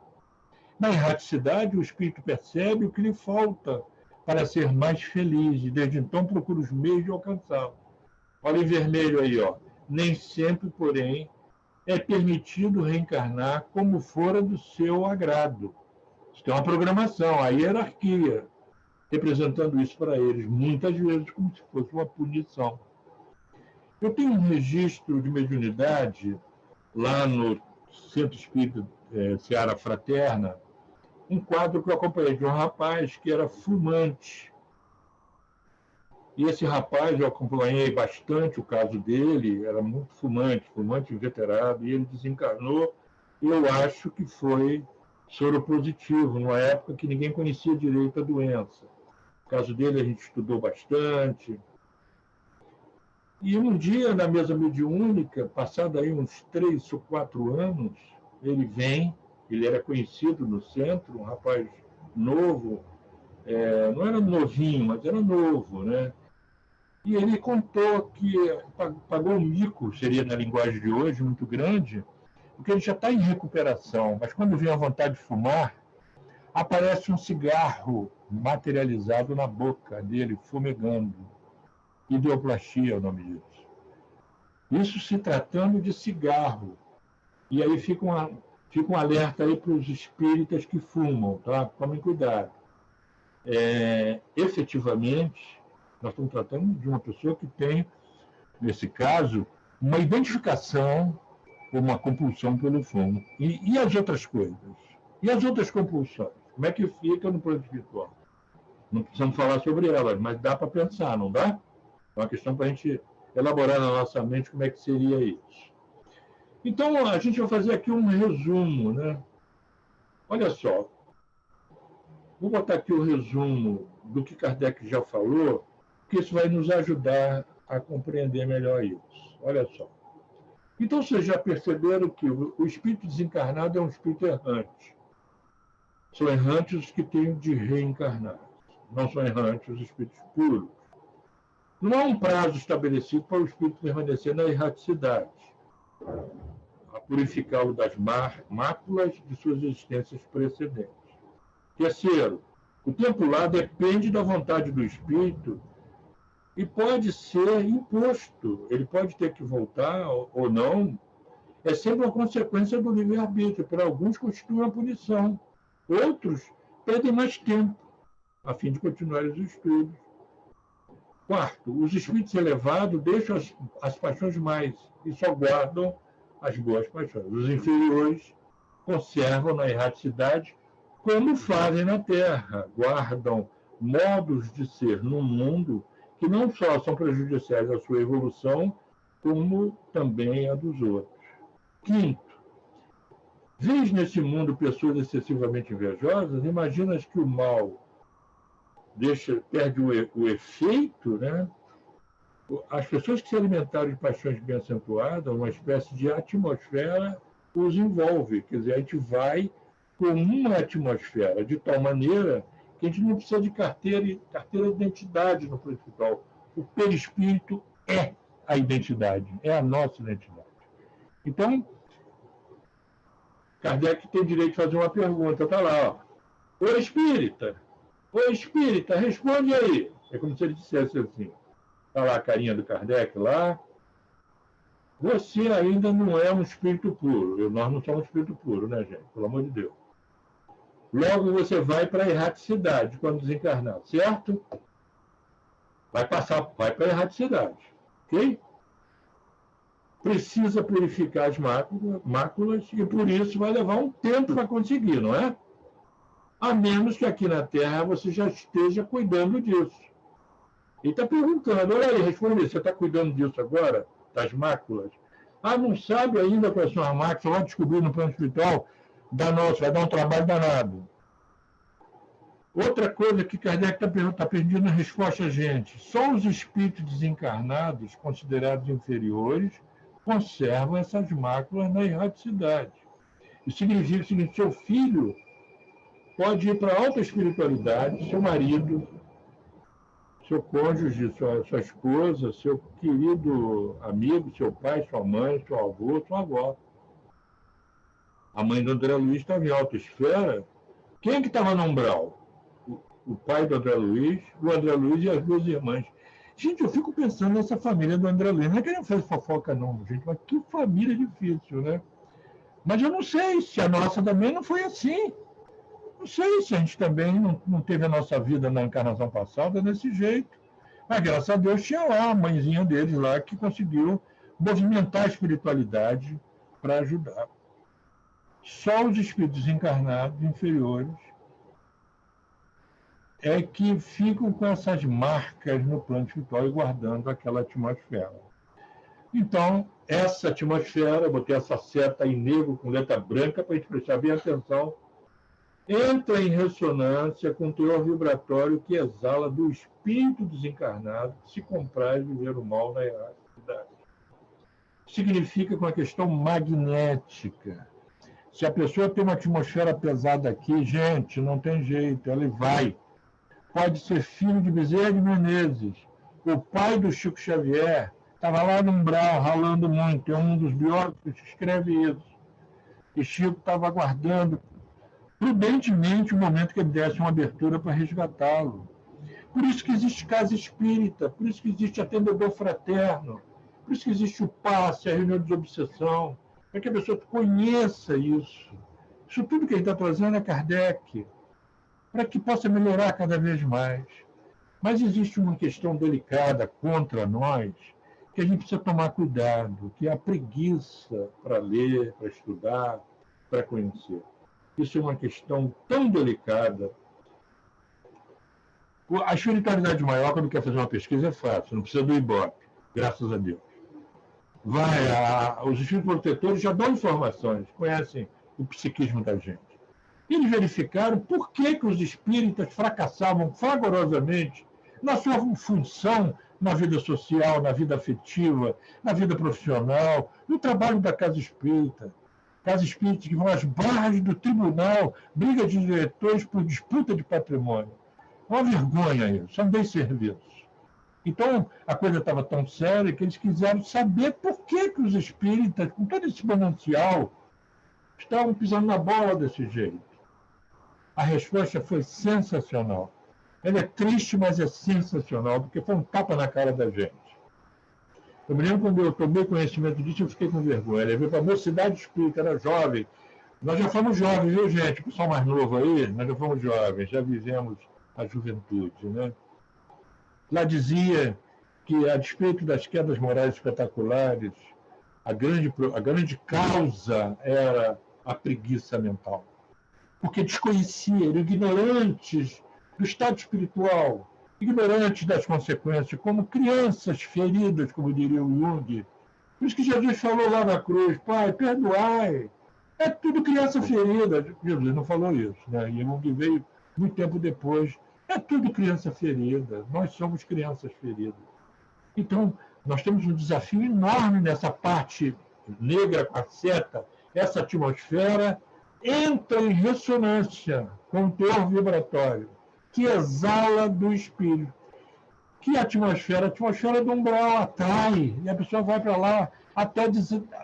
Speaker 1: Na erraticidade, o espírito percebe o que lhe falta para ser mais feliz e desde então procura os meios de alcançá-lo. Olha em vermelho aí, ó. Nem sempre, porém, é permitido reencarnar como fora do seu agrado. Isso tem uma programação, a hierarquia, representando isso para eles, muitas vezes como se fosse uma punição. Eu tenho um registro de mediunidade lá no Centro Espírita Seara Fraterna, um quadro que eu acompanhei de um rapaz que era fumante. E esse rapaz, eu acompanhei bastante o caso dele, era muito fumante inveterado, e ele desencarnou, e eu acho que foi soropositivo, numa época que ninguém conhecia direito a doença. O caso dele a gente estudou bastante. E um dia, na mesa mediúnica, passado aí uns 3 ou 4 anos, ele vem, ele era conhecido no centro, um rapaz novo, não era novinho, mas era novo, né? E ele contou que pagou um mico, seria na linguagem de hoje, muito grande, porque ele já está em recuperação, mas quando vem a vontade de fumar, aparece um cigarro materializado na boca dele, fumegando. Ideoplastia é o nome disso. Isso se tratando de cigarro. E aí fica um alerta aí para os espíritas que fumam, tá? Tomem cuidado. Efetivamente, nós estamos tratando de uma pessoa que tem, nesse caso, uma identificação ou uma compulsão pelo fumo. E as outras coisas? E as outras compulsões? Como é que fica no plano espiritual? Não precisamos falar sobre elas, mas dá para pensar, não dá? É uma questão para a gente elaborar na nossa mente como é que seria isso. Então, a gente vai fazer aqui um resumo, né? Olha só, vou botar aqui o resumo do que Kardec já falou, porque isso vai nos ajudar a compreender melhor isso. Olha só. Então, vocês já perceberam que o espírito desencarnado é um espírito errante. São errantes os que têm de reencarnar. Não são errantes os espíritos puros. Não há um prazo estabelecido para o espírito permanecer na erraticidade, a purificá-lo das máculas de suas existências precedentes. Terceiro, O tempo lá depende da vontade do espírito e pode ser imposto. Ele pode ter que voltar ou não. É sempre uma consequência do livre-arbítrio. Para alguns, constitui uma punição. Outros pedem mais tempo, a fim de continuar os estudos. Quarto, os espíritos elevados deixam as paixões mais e só guardam as boas paixões. Os inferiores conservam na erraticidade, como fazem na Terra, guardam modos de ser no mundo que não só são prejudiciais à sua evolução, como também a dos outros. Quinto, vês nesse mundo pessoas excessivamente invejosas, imaginas que o mal perde o efeito, né? As pessoas que se alimentaram de paixões bem acentuadas, uma espécie de atmosfera os envolve. Quer dizer, a gente vai com uma atmosfera de tal maneira que a gente não precisa de carteira de identidade no plano espiritual. O perispírito é a identidade, é a nossa identidade. Então, Kardec tem direito de fazer uma pergunta, está lá, ó. Ô espírita, responde aí. É como se ele dissesse assim, está lá a carinha do Kardec lá, você ainda não é um espírito puro. Nós não somos espírito puro, né, gente? Pelo amor de Deus. Logo você vai para a erraticidade quando desencarnar, certo? Vai para a erraticidade, ok? Precisa purificar as máculas e por isso vai levar um tempo para conseguir, não é? A menos que aqui na Terra você já esteja cuidando disso. E está perguntando, olha aí, responde, você está cuidando disso agora, das máculas? Ah, não sabe ainda quais são as máculas, vai descobrir no plano espiritual, vai dar um trabalho danado. Outra coisa que Kardec está pedindo a resposta a gente, só os espíritos desencarnados, considerados inferiores, conservam essas máculas na erraticidade. Isso significa o seguinte, seu filho pode ir para a alta espiritualidade, seu marido, seu cônjuge, sua esposa, seu querido amigo, seu pai, sua mãe, seu avô, sua avó. A mãe do André Luiz estava em alta esfera. Quem é que estava no umbral? O pai do André Luiz, o André Luiz e as duas irmãs. Gente, eu fico pensando nessa família do André Luiz. Não é que ele não fez fofoca, não, gente, mas que família difícil, né? Mas eu não sei se a nossa também não foi assim. Não sei se a gente também não teve a nossa vida na encarnação passada desse jeito. Mas, graças a Deus, tinha lá a mãezinha deles lá que conseguiu movimentar a espiritualidade para ajudar. Só os espíritos encarnados inferiores é que ficam com essas marcas no plano espiritual e guardando aquela atmosfera. Então, essa atmosfera, eu botei essa seta em negro com letra branca para a gente prestar bem atenção, entra em ressonância com o teor vibratório que exala do espírito desencarnado que se compraz viver o mal na erraticidade. Significa com a questão magnética. Se a pessoa tem uma atmosfera pesada aqui, gente, não tem jeito, ela vai. Pode ser filho de Bezerra de Menezes. O pai do Chico Xavier estava lá no umbral, ralando muito. É um dos biólogos que escreve isso. E Chico estava aguardando prudentemente o momento que ele desse uma abertura para resgatá-lo. Por isso que existe casa espírita, por isso que existe atendedor fraterno, por isso que existe o passe, a reunião de desobsessão, para que a pessoa conheça isso. Isso tudo que ele está trazendo é Kardec, para que possa melhorar cada vez mais. Mas existe uma questão delicada contra nós, que a gente precisa tomar cuidado, que é a preguiça para ler, para estudar, para conhecer. Isso é uma questão tão delicada. A espiritualidade maior, quando quer fazer uma pesquisa, é fácil, não precisa do Ibope, graças a Deus. Os espíritos protetores já dão informações, conhecem o psiquismo da gente. Eles verificaram por que os espíritas fracassavam fragorosamente na sua função na vida social, na vida afetiva, na vida profissional, no trabalho da casa espírita. Casa espírita que vão às barras do tribunal, briga de diretores por disputa de patrimônio. É uma vergonha isso, são desserviços. Então, a coisa estava tão séria que eles quiseram saber por que os espíritas, com todo esse manancial, estavam pisando na bola desse jeito. A resposta foi sensacional. Ela é triste, mas é sensacional, porque foi um tapa na cara da gente. Eu me lembro quando eu tomei conhecimento disso, eu fiquei com vergonha. Eu levei para a Mocidade Espírita, era jovem. Nós já fomos jovens, viu, gente? O pessoal mais novo aí, nós já fomos jovens, já vivemos a juventude, né? Lá dizia que, a despeito das quedas morais espetaculares, a grande causa era a preguiça mental. Porque desconheciam, eram ignorantes do estado espiritual, ignorantes das consequências, como crianças feridas, como diria o Jung. Por isso que Jesus falou lá na cruz, Pai, perdoai. É tudo criança ferida. Jesus não falou isso, né? E Jung veio muito tempo depois. É tudo criança ferida. Nós somos crianças feridas. Então, nós temos um desafio enorme nessa parte negra com a seta. Essa atmosfera entra em ressonância com o teor vibratório que exala do espírito. Que atmosfera? A atmosfera do umbral atrai, e a pessoa vai para lá até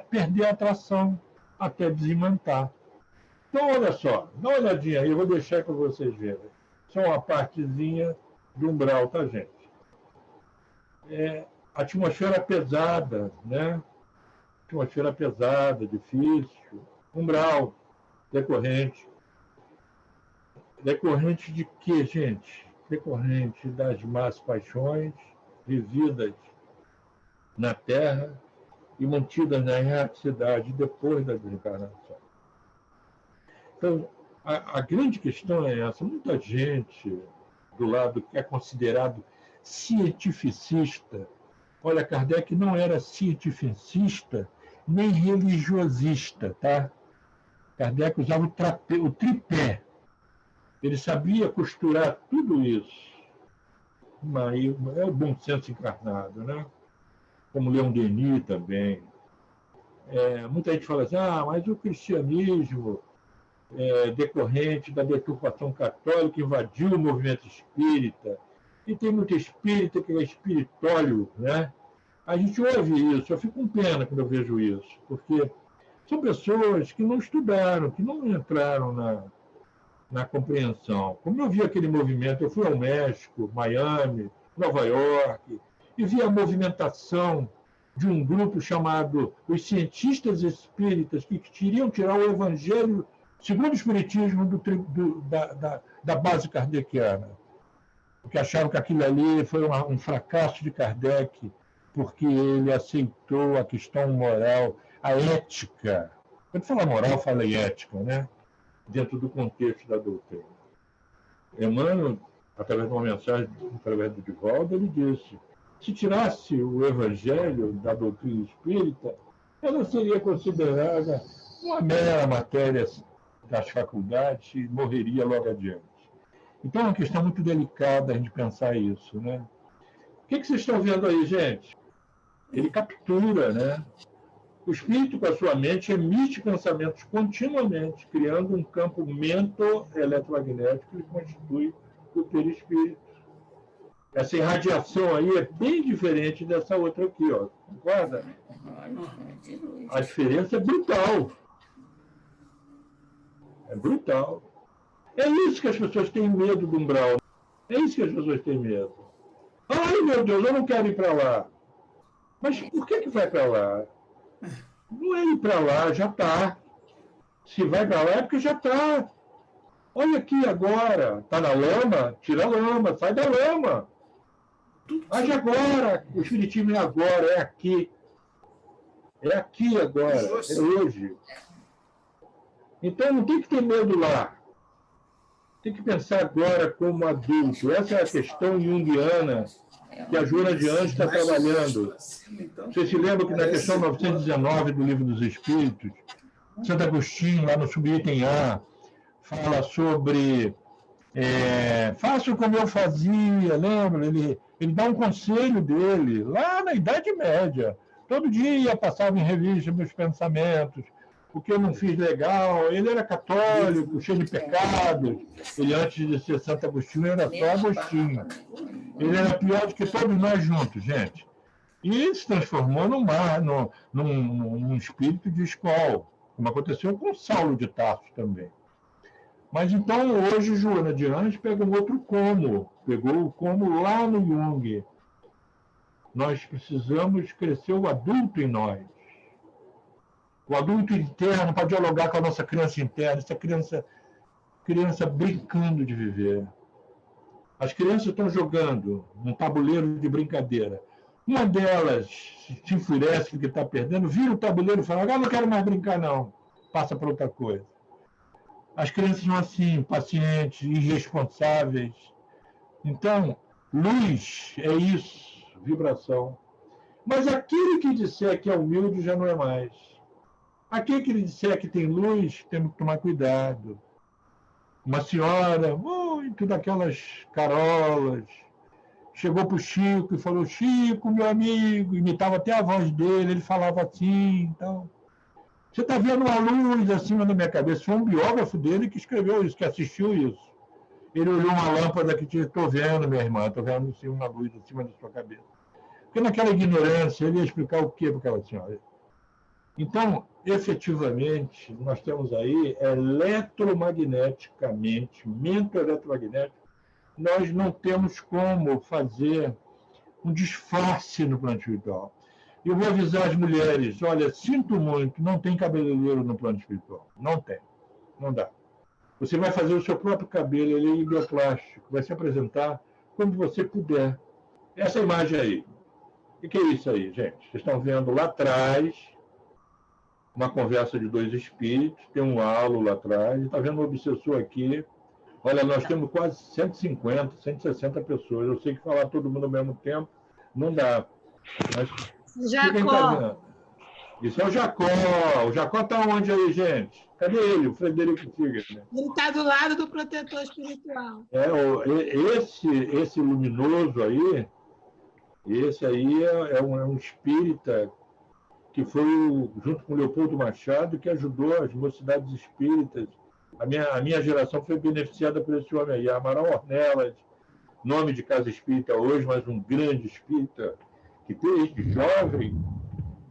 Speaker 1: perder a atração, até desimantar. Então, olha só, dá uma olhadinha aí, eu vou deixar para vocês verem. Só uma partezinha do umbral, tá, gente? Atmosfera pesada, né? Atmosfera pesada, difícil. Umbral, decorrente. Decorrente de quê, gente? Decorrente das más paixões vividas na Terra e mantidas na erraticidade depois da desencarnação. Então, a grande questão é essa. Muita gente do lado que é considerado cientificista. Olha, Kardec não era cientificista nem religiosista, tá? Kardec usava o tripé. Ele sabia costurar tudo isso. Mas é o bom senso encarnado, né? Como Leon Denis também. Muita gente fala assim, mas o cristianismo decorrente da deturpação católica invadiu o movimento espírita. E tem muito espírita que é espiritório, né? A gente ouve isso, eu fico com pena quando eu vejo isso, porque são pessoas que não estudaram, que não entraram na compreensão. Como eu vi aquele movimento, eu fui ao México, Miami, Nova York, e vi a movimentação de um grupo chamado os cientistas espíritas, que queriam tirar o evangelho segundo o espiritismo da base kardeciana, porque achavam que aquilo ali foi um fracasso de Kardec, porque ele aceitou a questão moral, a ética. Quando fala moral, fala em ética, né? Dentro do contexto da doutrina. Emmanuel, através de uma mensagem, através do Divaldo, ele disse: se tirasse o evangelho da doutrina espírita, ela seria considerada uma mera matéria das faculdades e morreria logo adiante. Então é uma questão muito delicada a gente pensar isso, né? O que vocês estão vendo aí, gente? Ele captura, né? O espírito, com a sua mente, emite pensamentos continuamente, criando um campo mento-eletromagnético que constitui o perispírito. Essa irradiação aí é bem diferente dessa outra aqui, ó. Concorda? A diferença é brutal. É brutal. É isso que as pessoas têm medo do umbral. É isso que as pessoas têm medo. Ai, meu Deus, eu não quero ir para lá. Mas por que vai para lá? Não é ir para lá, já está. Se vai para lá é porque já está. Olha aqui agora. Está na lama? Tira a lama, sai da lama. Age agora. O espiritismo é agora, é aqui. É aqui agora, é hoje. Então não tem que ter medo lá. Tem que pensar agora como adulto. Essa é a questão junguiana que a Joana de Anjos está trabalhando. Você se lembra que na questão 919 do Livro dos Espíritos, Santo Agostinho, lá no subitem A, fala sobre faça como eu fazia, lembra? Ele dá um conselho dele, lá na Idade Média. Todo dia passava em revista meus pensamentos, o que eu não fiz legal. Ele era católico, cheio de pecados. Ele, antes de ser Santo Agostinho, era só Agostinho. Ele era pior do que todos nós juntos, gente. E ele se transformou num espírito de escola, como aconteceu com Saulo de Tarso também. Mas então, hoje, Joana de Anjos pega um outro como, pegou o como lá no Jung. Nós precisamos crescer o adulto em nós. O adulto interno para dialogar com a nossa criança interna, essa criança brincando de viver. As crianças estão jogando num tabuleiro de brincadeira. Uma delas se enfurece porque está perdendo, vira o tabuleiro e fala: agora não quero mais brincar, não. Passa para outra coisa. As crianças são assim, pacientes, irresponsáveis. Então, luz é isso, vibração. Mas aquele que disser que é humilde já não é mais. Aquele que disser que tem luz, temos que tomar cuidado. Uma senhora, muito daquelas carolas, chegou para o Chico e falou: Chico, meu amigo, imitava até a voz dele, ele falava assim, então. Você está vendo uma luz acima da minha cabeça. Foi um biógrafo dele que escreveu isso, que assistiu isso. Ele olhou uma lâmpada que disse: estou vendo, minha irmã, estou vendo uma luz acima da sua cabeça. Porque naquela ignorância, ele ia explicar o que para aquela senhora. Então, efetivamente, nós temos aí, eletromagneticamente, mento eletromagnético, nós não temos como fazer um disfarce no plano espiritual. Eu vou avisar as mulheres: olha, sinto muito, não tem cabeleireiro no plano espiritual. Não tem, não dá. Você vai fazer o seu próprio cabelo, ele é bioplástico, vai se apresentar quando você puder. Essa imagem aí. O que é isso aí, gente? Vocês estão vendo lá atrás uma conversa de dois espíritos, tem um halo lá atrás, está vendo um obsessor aqui. Olha, nós temos quase 150, 160 pessoas. Eu sei que falar todo mundo ao mesmo tempo não dá. Mas
Speaker 2: Jacó.
Speaker 1: Isso é o Jacó. O Jacó está onde aí, gente? Cadê ele? O Frederico Figueiredo. Né?
Speaker 2: Ele está do lado do protetor espiritual.
Speaker 1: Esse luminoso aí, esse aí é um espírita que foi, junto com Leopoldo Machado, que ajudou as mocidades espíritas. A minha geração foi beneficiada por esse homem aí. Amaral Ornelas, nome de casa espírita hoje, mas um grande espírita, que desde jovem,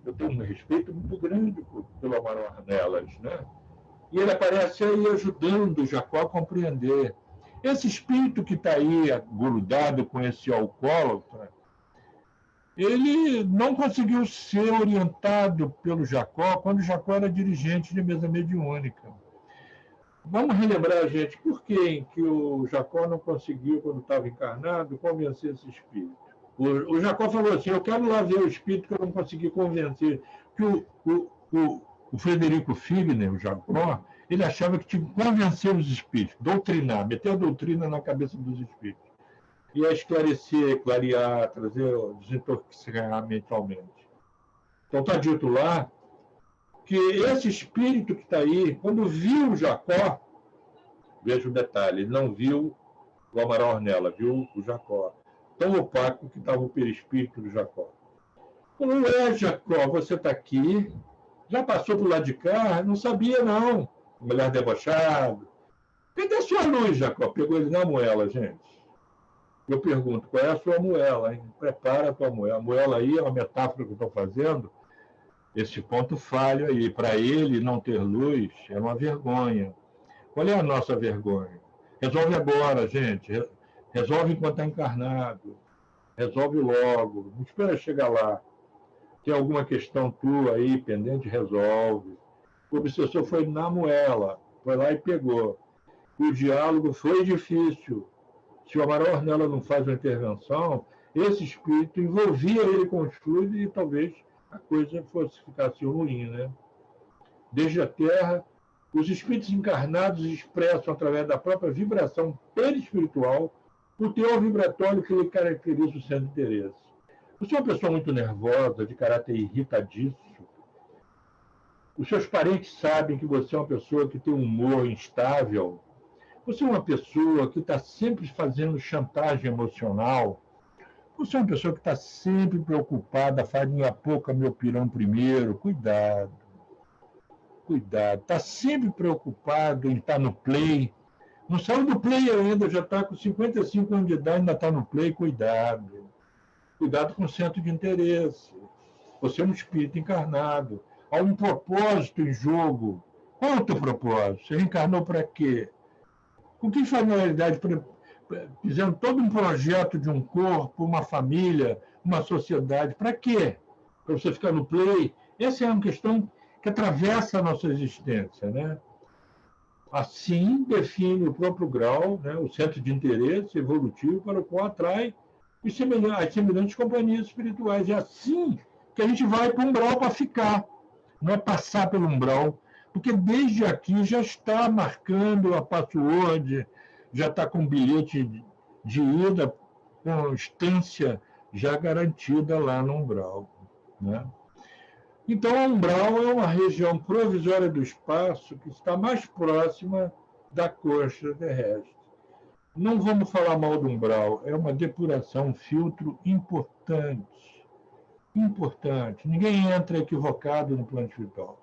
Speaker 1: eu tenho um respeito muito grande pelo Amaral Ornelas, né? E ele aparece aí ajudando o Jacó a compreender. Esse espírito que está aí grudado com esse alcoólatra, ele não conseguiu ser orientado pelo Jacó quando o Jacó era dirigente de mesa mediúnica. Vamos relembrar, gente, por que o Jacó não conseguiu, quando estava encarnado, convencer esse espírito. O Jacó falou assim: eu quero lá ver o espírito que eu não consegui convencer. Que o Frederico Figner, o Jacó, ele achava que tinha que convencer os espíritos, doutrinar, meter a doutrina na cabeça dos espíritos. E a esclarecer, clarear, trazer, desintoxicar mentalmente. Então está dito lá que esse espírito que está aí, quando viu Jacó, veja o detalhe, ele não viu o Amaral Ornella, viu o Jacó. Tão opaco que estava o perispírito do Jacó. Falou: Jacó, você está aqui, já passou para o lado de cá? Não sabia, não. Mulher debochado. Cadê a sua luz, Jacó? Pegou ele na moela, gente. Eu pergunto: qual é a sua moela, hein? Prepara a tua moela. A moela aí é uma metáfora que eu estou fazendo. Esse ponto falho aí. Para ele, não ter luz é uma vergonha. Qual é a nossa vergonha? Resolve agora, gente. Resolve enquanto está encarnado. Resolve logo. Não espera chegar lá. Tem alguma questão tua aí pendente? Resolve. O obsessor foi na moela. Foi lá e pegou. O diálogo foi difícil. Se o Amaral Ornella não faz uma intervenção, esse espírito envolvia ele com os fluidos e talvez a coisa fosse ficar assim ruim, né? Desde a Terra, os espíritos encarnados expressam, através da própria vibração perispiritual, o teor vibratório que lhe caracteriza o centro de interesse. Você é uma pessoa muito nervosa, de caráter irritadiço. Os seus parentes sabem que você é uma pessoa que tem um humor instável. Você é uma pessoa que está sempre fazendo chantagem emocional. Você é uma pessoa que está sempre preocupada, farinha pouca, meu pirão primeiro. Cuidado. Cuidado. Está sempre preocupado em estar no play. Não saiu do play ainda, já está com 55 anos de idade, ainda está no play. Cuidado. Cuidado com o centro de interesse. Você é um espírito encarnado. Há um propósito em jogo. Qual é o teu propósito? Você reencarnou para quê? Com que finalidade? Fizendo todo um projeto de um corpo, uma família, uma sociedade. Para quê? Para você ficar no play? Essa é uma questão que atravessa a nossa existência, né? Assim define o próprio grau, né, o centro de interesse evolutivo para o qual atrai as semelhantes companhias espirituais. É assim que a gente vai para o umbral para ficar, não é passar pelo umbral, porque desde aqui já está marcando a password, já está com bilhete de ida, com estância já garantida lá no umbral, né? Então, a umbral é uma região provisória do espaço que está mais próxima da crosta terrestre. Não vamos falar mal do umbral, é uma depuração, um filtro importante. Importante. Ninguém entra equivocado no plano espiritual.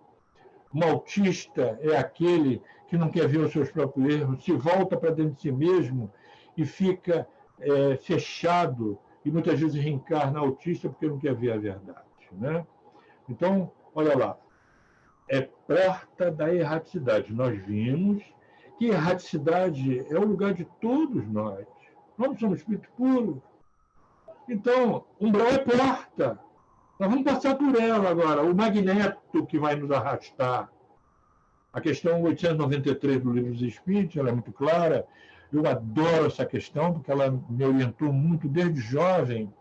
Speaker 1: Um autista é aquele que não quer ver os seus próprios erros, se volta para dentro de si mesmo e fica fechado, e muitas vezes reencarna autista porque não quer ver a verdade, né? Então, olha lá, é porta da erraticidade. Nós vimos que erraticidade é o lugar de todos nós. Nós não somos espírito puro. Então, umbral é porta. Nós vamos passar por ela agora. O magneto que vai nos arrastar. A questão 893 do Livro dos Espíritos, ela é muito clara. Eu adoro essa questão, porque ela me orientou muito desde jovem.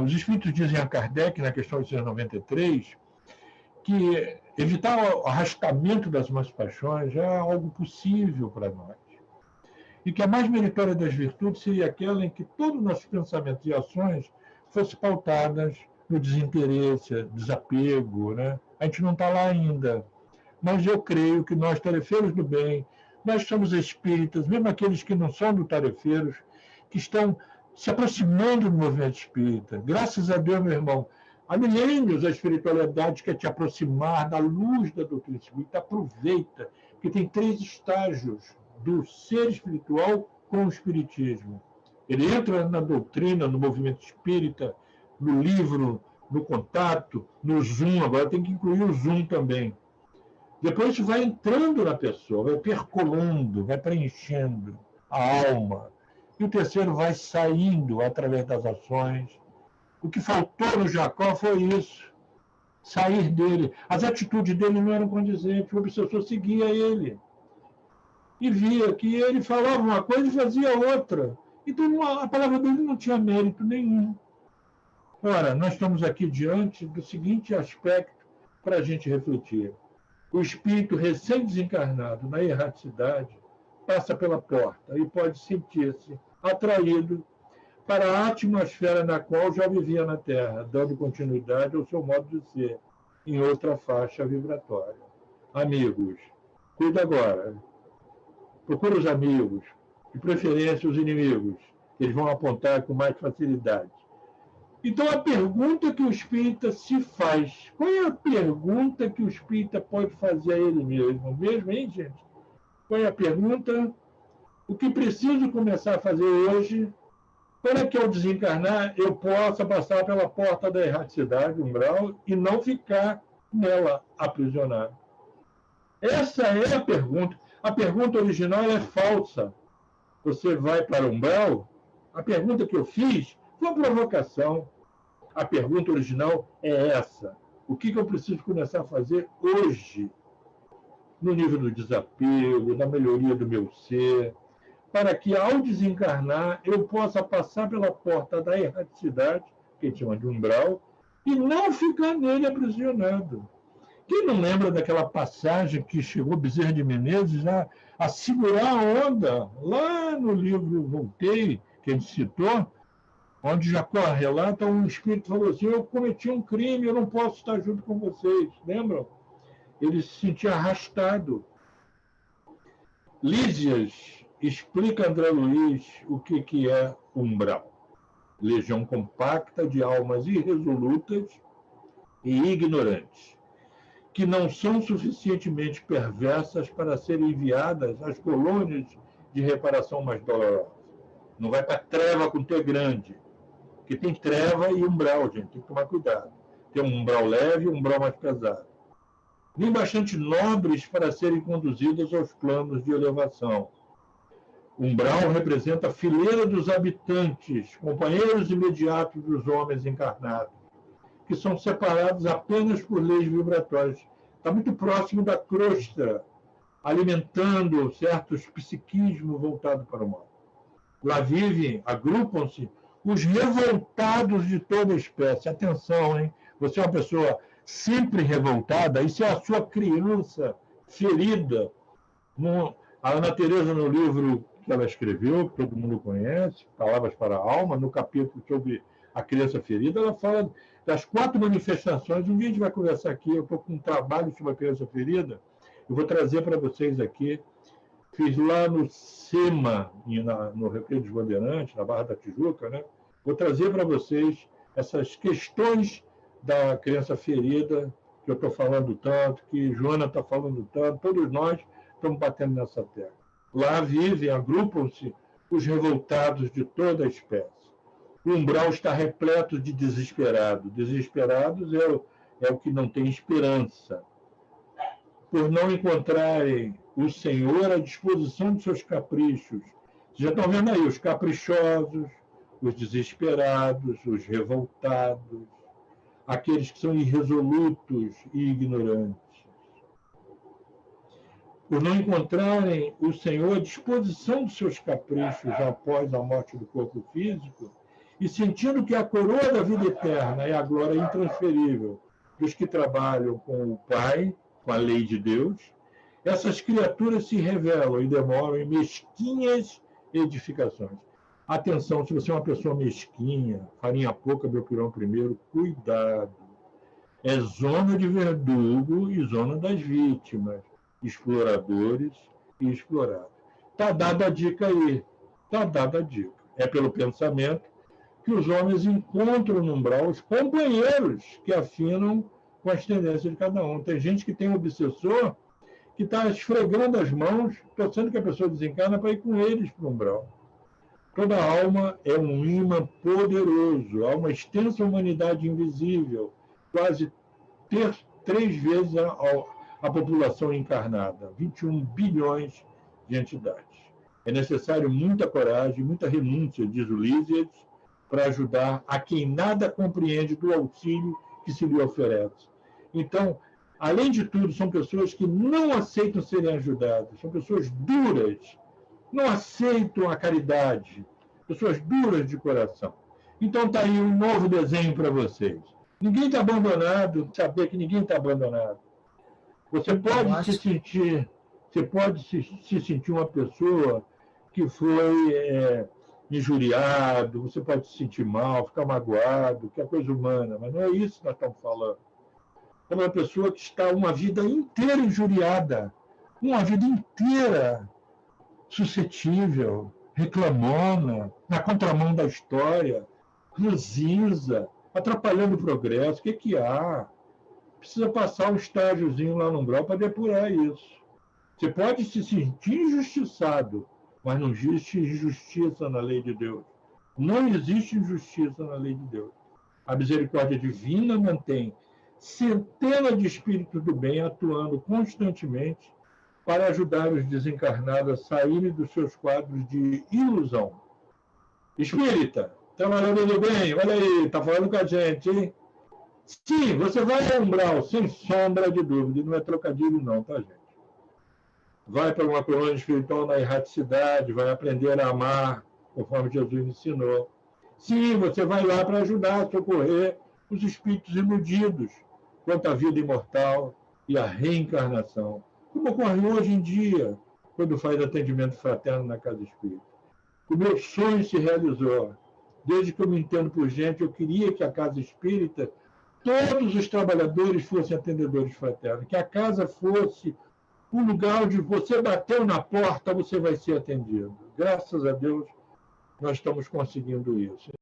Speaker 1: Os espíritos dizem a Kardec, na questão 893, que evitar o arrastamento das más paixões é algo possível para nós. E que a mais meritória das virtudes seria aquela em que todos os nossos pensamentos e ações fossem pautadas no desinteresse, desapego, né? A gente não está lá ainda. Mas eu creio que nós, tarefeiros do bem, nós somos espíritas, mesmo aqueles que não são do tarefeiros, que estão se aproximando do movimento espírita. Graças a Deus, meu irmão, há milênios a espiritualidade quer te aproximar da luz da doutrina espírita. Aproveita, porque tem 3 estágios do ser espiritual com o espiritismo. Ele entra na doutrina, no movimento espírita, no livro, no contato, no Zoom. Agora tem que incluir o Zoom também. Depois isso vai entrando na pessoa, vai percolando, vai preenchendo a alma. E o terceiro vai saindo através das ações. O que faltou no Jacó foi isso, sair dele. As atitudes dele não eram condizentes, o obsessor seguia ele. E via que ele falava uma coisa e fazia outra. Então a palavra dele não tinha mérito nenhum. Ora, nós estamos aqui diante do seguinte aspecto para a gente refletir. O espírito recém-desencarnado na erraticidade passa pela porta e pode sentir-se atraído para a atmosfera na qual já vivia na Terra, dando continuidade ao seu modo de ser, em outra faixa vibratória. Amigos, cuida agora. Procura os amigos, de preferência os inimigos, que eles vão apontar com mais facilidade. Então, a pergunta que o espírita se faz, qual é a pergunta que o espírita pode fazer a ele mesmo, hein, gente? Qual é a pergunta? O que preciso começar a fazer hoje para que, ao desencarnar, eu possa passar pela porta da erraticidade, umbral, e não ficar nela aprisionado? Essa é a pergunta. A pergunta original é falsa. Você vai para o umbral? A pergunta que eu fiz foi uma provocação. A pergunta original é essa. O que eu preciso começar a fazer hoje, no nível do desapego, na melhoria do meu ser, para que, ao desencarnar, eu possa passar pela porta da erraticidade, que a gente chama de umbral, e não ficar nele aprisionado. Quem não lembra daquela passagem que chegou Bezerra de Menezes a segurar a onda, lá no livro Voltei, que a gente citou, onde Jacó relata, um espírito falou assim: eu cometi um crime, eu não posso estar junto com vocês. Lembram? Ele se sentia arrastado. Lísias explica a André Luiz o que é umbral. Legião compacta de almas irresolutas e ignorantes, que não são suficientemente perversas para serem enviadas às colônias de reparação mais dolorosas. Não vai para treva com T grande, porque tem treva e umbral, gente, tem que tomar cuidado. Tem um umbral leve e um umbral mais pesado. nem bastante nobres para serem conduzidas aos planos de elevação. Umbral representa a fileira dos habitantes, companheiros imediatos dos homens encarnados, que são separados apenas por leis vibratórias. Está muito próximo da crosta, alimentando certos psiquismos voltados para o mal. Lá vivem, agrupam-se os revoltados de toda espécie. Atenção, hein? Você é uma pessoa sempre revoltada, isso é a sua criança ferida. A Ana Teresa, no livro que ela escreveu, que todo mundo conhece, Palavras para a Alma, no capítulo sobre a criança ferida, ela fala das 4 manifestações. Um dia a gente vai conversar aqui, eu estou com um trabalho sobre a criança ferida, eu vou trazer para vocês aqui. Fiz lá no SEMA, no Recreio dos Bandeirantes, na Barra da Tijuca, né? Vou trazer para vocês essas questões da criança ferida, que eu estou falando tanto, que Joana está falando tanto, todos nós estamos batendo nessa tecla. Lá vivem, agrupam-se os revoltados de toda a espécie. O umbral está repleto de desesperados. Desesperados é o que não tem esperança. Por não encontrarem o Senhor à disposição de seus caprichos. Vocês já estão vendo aí os caprichosos, os desesperados, os revoltados, aqueles que são irresolutos e ignorantes. Por não encontrarem o Senhor à disposição dos seus caprichos após a morte do corpo físico, e sentindo que a coroa da vida eterna é a glória intransferível dos que trabalham com o Pai, com a lei de Deus, essas criaturas se revelam e demoram em mesquinhas edificações. Atenção, se você é uma pessoa mesquinha, farinha pouca, Belpirão primeiro, cuidado. É zona de verdugo e zona das vítimas, exploradores e explorados. Está dada a dica aí, está dada a dica. É pelo pensamento que os homens encontram no umbral os companheiros que afinam com as tendências de cada um. Tem gente que tem um obsessor que está esfregando as mãos, torcendo que a pessoa desencarna para ir com eles para o umbral. Toda alma é um imã poderoso, há uma extensa humanidade invisível, quase 3 vezes a população encarnada, 21 bilhões de entidades. É necessário muita coragem, muita renúncia, diz o Lísiades, para ajudar a quem nada compreende do auxílio que se lhe oferece. Então, além de tudo, são pessoas que não aceitam serem ajudadas, são pessoas duras, não aceitam a caridade, pessoas duras de coração. Então está aí um novo desenho para vocês. Ninguém está abandonado, saber que ninguém está abandonado. Você pode se sentir uma pessoa que foi injuriado, você pode se sentir mal, ficar magoado, que é coisa humana, mas não é isso que nós estamos falando. É uma pessoa que está uma vida inteira injuriada, uma vida inteira suscetível, reclamona, na contramão da história, ranzinza, atrapalhando o progresso. O que há? Precisa passar um estágiozinho lá no umbral para depurar isso. Você pode se sentir injustiçado, mas não existe injustiça na lei de Deus. Não existe injustiça na lei de Deus. A misericórdia divina mantém centenas de espíritos do bem atuando constantemente para ajudar os desencarnados a saírem dos seus quadros de ilusão. Espírita, trabalhando do bem, olha aí, está falando com a gente, hein? Sim, você vai ao umbral, sem sombra de dúvida, e não é trocadilho não, tá, gente? Vai para uma colônia espiritual na erraticidade, vai aprender a amar, conforme Jesus ensinou. Sim, você vai lá para ajudar a socorrer os espíritos iludidos quanto à vida imortal e à reencarnação, como ocorre hoje em dia, quando faz atendimento fraterno na casa espírita. O meu sonho se realizou. Desde que eu me entendo por gente, eu queria que a casa espírita, todos os trabalhadores fossem atendedores fraternos, que a casa fosse um lugar onde você bateu na porta, você vai ser atendido. Graças a Deus, nós estamos conseguindo isso.